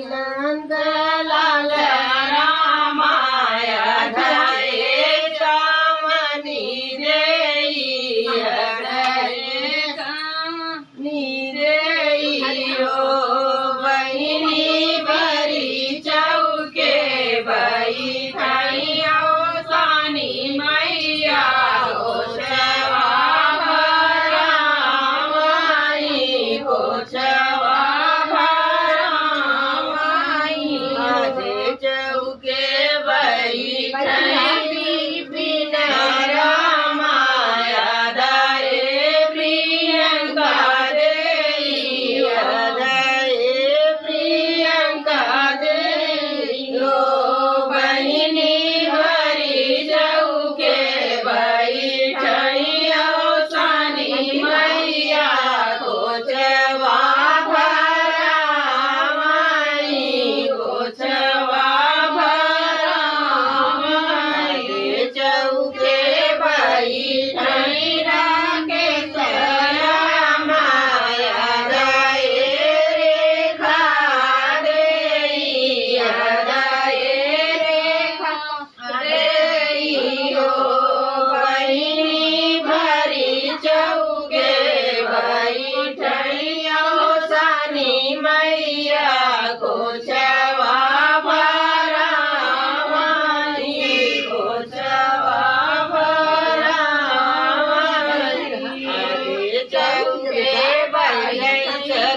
नंद लाल रामाय धरे कामनी देई धरे कामनी देई हो बहिनी भरी चौके बैठाई सानी मैया हो सेवा भरामाई हो सेवा भरामाई आजे चौके बैठाई बिन रामाया धरे प्रियंका देई धरे प्रियंका देई हो बहिनी भरी चौके बैठाई सानी मैया को सेवा भरामाई को सेवा भरामाई चौके बैठाई राकेश रामाया धरे रेखा देई धरे रेखा देई हो बहिनी भरी चौके बैठाई सानी मैया को सेवा भरामाई को सेवा भरामाई आगे चौके बैठाई